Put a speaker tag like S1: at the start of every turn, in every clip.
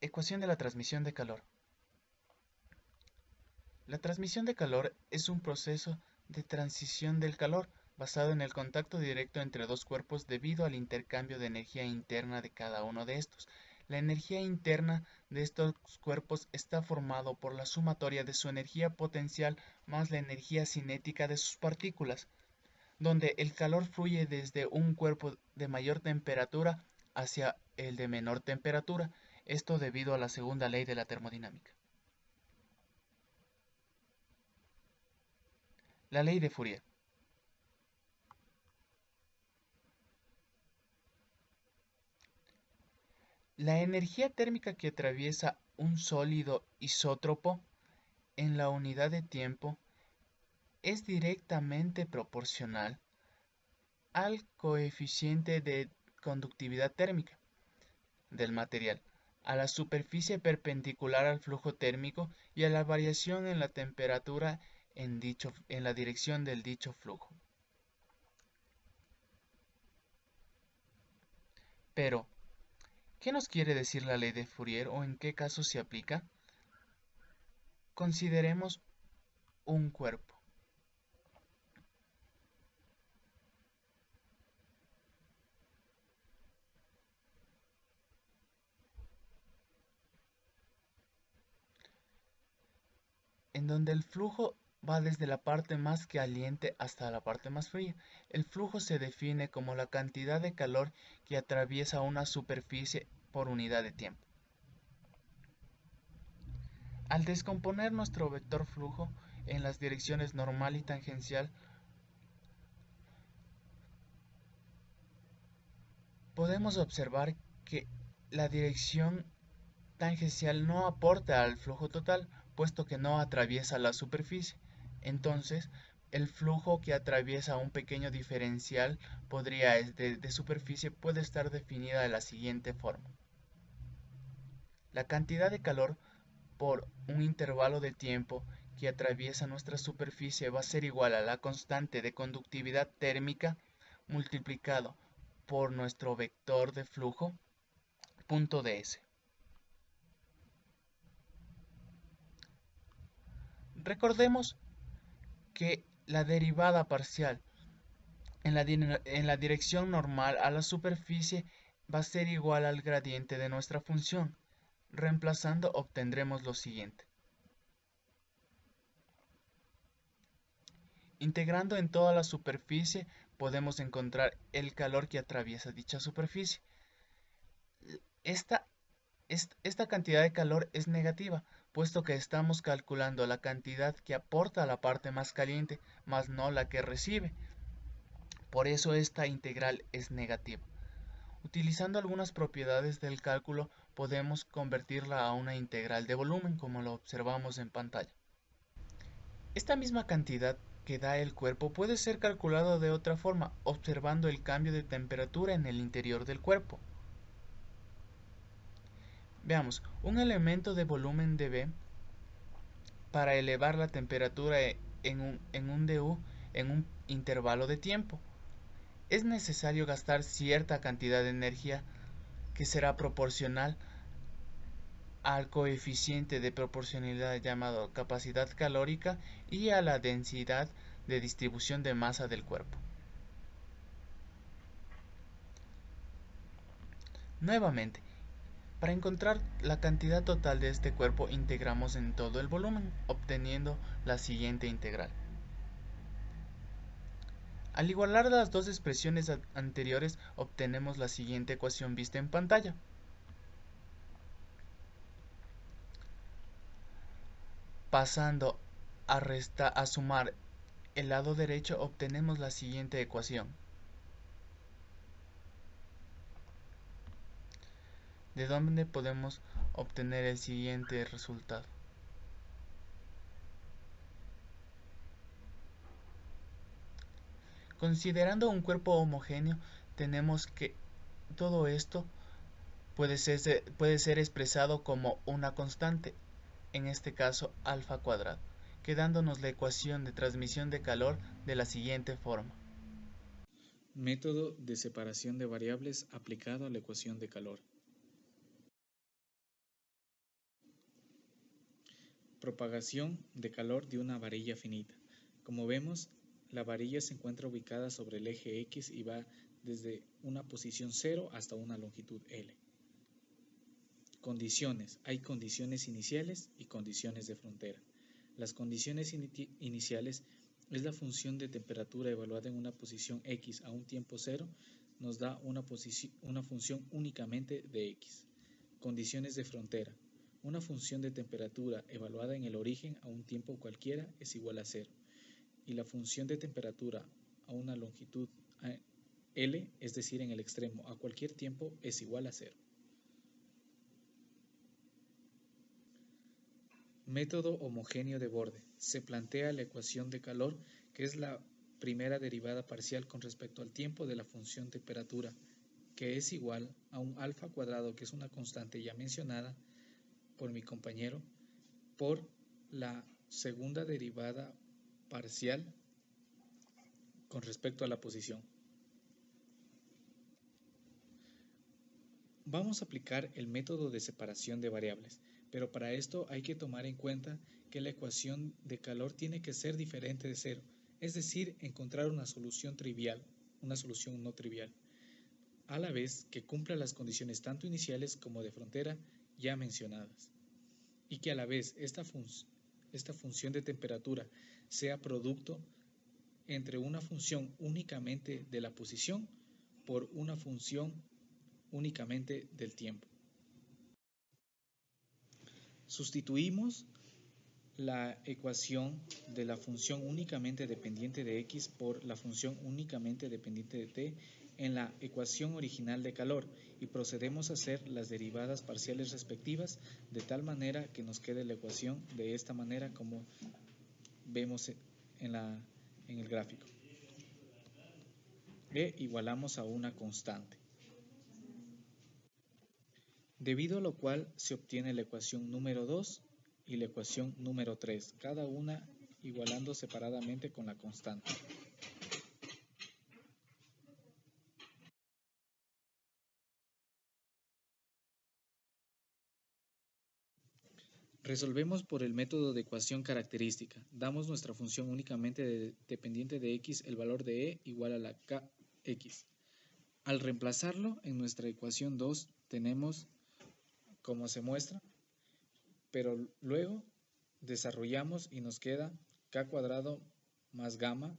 S1: Ecuación de la transmisión de calor. La transmisión de calor es un proceso de transición del calor basado en el contacto directo entre dos cuerpos debido al intercambio de energía interna de cada uno de estos. La energía interna de estos cuerpos está formado por la sumatoria de su energía potencial más la energía cinética de sus partículas, donde el calor fluye desde un cuerpo de mayor temperatura hacia el de menor temperatura, esto debido a la segunda ley de la termodinámica. La ley de Fourier. La energía térmica que atraviesa un sólido isótropo en la unidad de tiempo es directamente proporcional al coeficiente de conductividad térmica del material, a la superficie perpendicular al flujo térmico y a la variación en la temperatura en la dirección del dicho flujo. Pero, ¿qué nos quiere decir la ley de Fourier o en qué casos se aplica? Consideremos un cuerpo. En donde el flujo va desde la parte más caliente hasta la parte más fría. El flujo se define como la cantidad de calor que atraviesa una superficie por unidad de tiempo. Al descomponer nuestro vector flujo en las direcciones normal y tangencial, podemos observar que la dirección tangencial no aporta al flujo total, puesto que no atraviesa la superficie. Entonces, el flujo que atraviesa un pequeño diferencial de superficie puede estar definida de la siguiente forma. La cantidad de calor por un intervalo de tiempo que atraviesa nuestra superficie va a ser igual a la constante de conductividad térmica multiplicado por nuestro vector de flujo, punto ds. Recordemos que la derivada parcial en la dirección normal a la superficie va a ser igual al gradiente de nuestra función. Reemplazando obtendremos lo siguiente. Integrando en toda la superficie podemos encontrar el calor que atraviesa dicha superficie. Esta, esta cantidad de calor es negativa, puesto que estamos calculando la cantidad que aporta a la parte más caliente, más no la que recibe. Por eso esta integral es negativa. Utilizando algunas propiedades del cálculo podemos convertirla a una integral de volumen, como lo observamos en pantalla. Esta misma cantidad que da el cuerpo puede ser calculada de otra forma, observando el cambio de temperatura en el interior del cuerpo. Veamos, un elemento de volumen dB para elevar la temperatura en un dU en un intervalo de tiempo. Es necesario gastar cierta cantidad de energía que será proporcional al coeficiente de proporcionalidad llamado capacidad calórica y a la densidad de distribución de masa del cuerpo. Nuevamente, para encontrar la cantidad total de este cuerpo integramos en todo el volumen, obteniendo la siguiente integral. Al igualar las dos expresiones anteriores obtenemos la siguiente ecuación vista en pantalla. Pasando a sumar el lado derecho obtenemos la siguiente ecuación. ¿De dónde podemos obtener el siguiente resultado? Considerando un cuerpo homogéneo, tenemos que todo esto puede ser expresado como una constante, en este caso alfa cuadrado, quedándonos la ecuación de transmisión de calor de la siguiente forma.
S2: Método de separación de variables aplicado a la ecuación de calor. Propagación de calor de una varilla finita. Como vemos, la varilla se encuentra ubicada sobre el eje X y va desde una posición 0 hasta una longitud L. Condiciones. Hay condiciones iniciales y condiciones de frontera. Las condiciones iniciales es la función de temperatura evaluada en una posición X a un tiempo 0, nos da una función únicamente de X. Condiciones de frontera. Una función de temperatura evaluada en el origen a un tiempo cualquiera es igual a 0. Y la función de temperatura a una longitud L, es decir, en el extremo a cualquier tiempo, es igual a 0. Método homogéneo de borde. Se plantea la ecuación de calor, que es la primera derivada parcial con respecto al tiempo de la función temperatura, que es igual a un alfa cuadrado, que es una constante ya mencionada por mi compañero, por la segunda derivada parcial con respecto a la posición. Vamos a aplicar el método de separación de variables, pero para esto hay que tomar en cuenta que la ecuación de calor tiene que ser diferente de 0, es decir, encontrar una solución trivial, una solución no trivial, a la vez que cumpla las condiciones tanto iniciales como de frontera ya mencionadas, y que a la vez esta función de temperatura sea producto entre una función únicamente de la posición por una función únicamente del tiempo. Sustituimos la ecuación de la función únicamente dependiente de x por la función únicamente dependiente de t en la ecuación original de calor y procedemos a hacer las derivadas parciales respectivas de tal manera que nos quede la ecuación de esta manera como vemos en el gráfico. E igualamos a una constante. Debido a lo cual se obtiene la ecuación número 2 y la ecuación número 3, cada una igualando separadamente con la constante. Resolvemos por el método de ecuación característica. Damos nuestra función únicamente dependiente de x, el valor de e igual a la kx. Al reemplazarlo en nuestra ecuación 2 tenemos como se muestra, pero luego desarrollamos y nos queda k cuadrado más gamma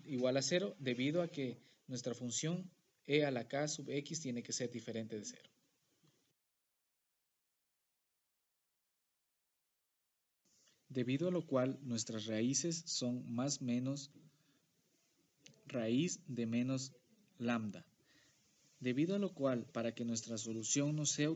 S2: igual a 0 debido a que nuestra función e a la k sub x tiene que ser diferente de 0. Debido a lo cual nuestras raíces son más menos raíz de menos lambda. Debido a lo cual, para que nuestra solución no sea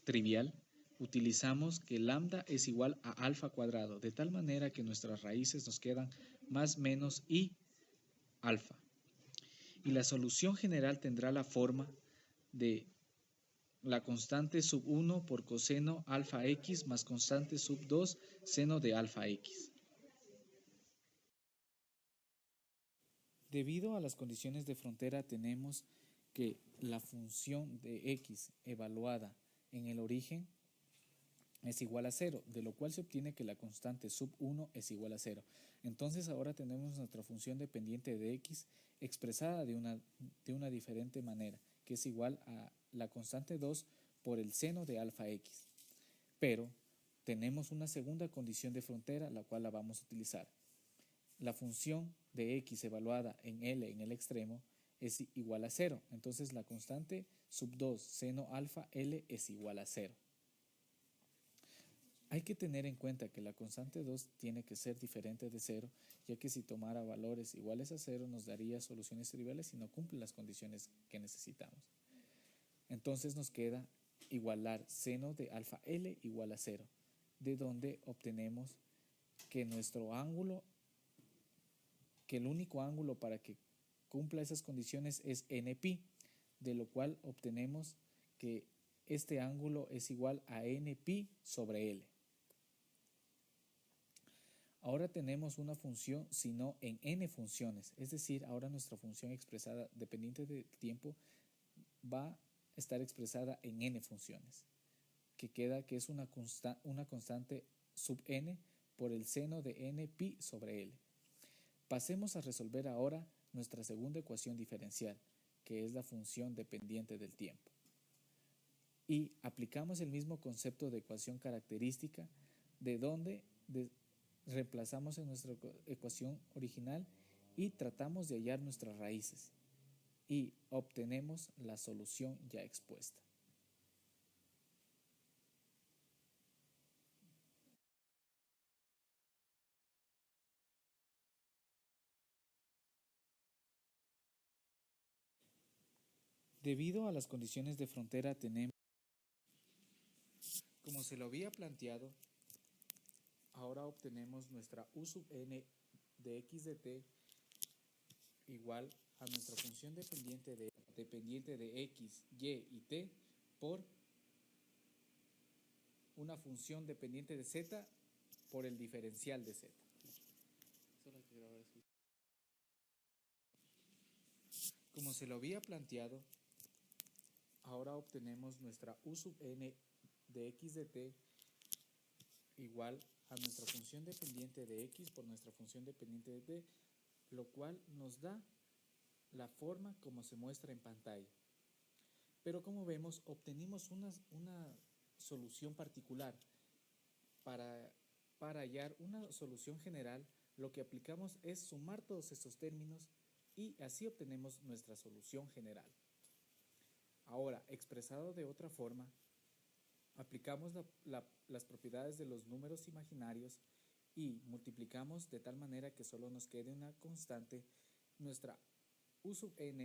S2: trivial, utilizamos que lambda es igual a alfa cuadrado, de tal manera que nuestras raíces nos quedan más menos y alfa. Y la solución general tendrá la forma de la constante sub 1 por coseno alfa x más constante sub 2 seno de alfa x. Debido a las condiciones de frontera tenemos que la función de x evaluada en el origen es igual a 0, de lo cual se obtiene que la constante sub 1 es igual a 0. Entonces ahora tenemos nuestra función dependiente de x expresada de una diferente manera, que es igual a la constante 2 por el seno de alfa x. Pero tenemos una segunda condición de frontera, la cual la vamos a utilizar. La función de x evaluada en L en el extremo es igual a 0. Entonces la constante sub 2 seno alfa L es igual a 0. Hay que tener en cuenta que la constante 2 tiene que ser diferente de 0, ya que si tomara valores iguales a 0 nos daría soluciones triviales y no cumple las condiciones que necesitamos. Entonces nos queda igualar seno de alfa L igual a 0, de donde obtenemos que nuestro ángulo, que el único ángulo para que cumpla esas condiciones es nπ, de lo cual obtenemos que este ángulo es igual a nπ sobre L. Ahora tenemos una función, sino en n funciones, es decir, ahora nuestra función expresada dependiente del tiempo va a estar expresada en n funciones. que queda que es una constante sub n por el seno de n pi sobre L. Pasemos a resolver ahora nuestra segunda ecuación diferencial, que es la función dependiente del tiempo. Y aplicamos el mismo concepto de ecuación característica, de donde reemplazamos en nuestra ecuación original y tratamos de hallar nuestras raíces y obtenemos la solución ya expuesta. Debido a las condiciones de frontera tenemos, como se lo había planteado, ahora obtenemos nuestra u sub n de x de t igual a nuestra función dependiente de x, y y t por una función dependiente de z por el diferencial de z. Como se lo había planteado, ahora obtenemos nuestra u sub n de x de t igual a nuestra función dependiente de x por nuestra función dependiente de t, lo cual nos da la forma como se muestra en pantalla. Pero como vemos, obtenimos una solución particular. Para hallar una solución general, lo que aplicamos es sumar todos estos términos y así obtenemos nuestra solución general. Ahora, expresado de otra forma, aplicamos las propiedades de los números imaginarios y multiplicamos de tal manera que solo nos quede una constante. Nuestra u sub n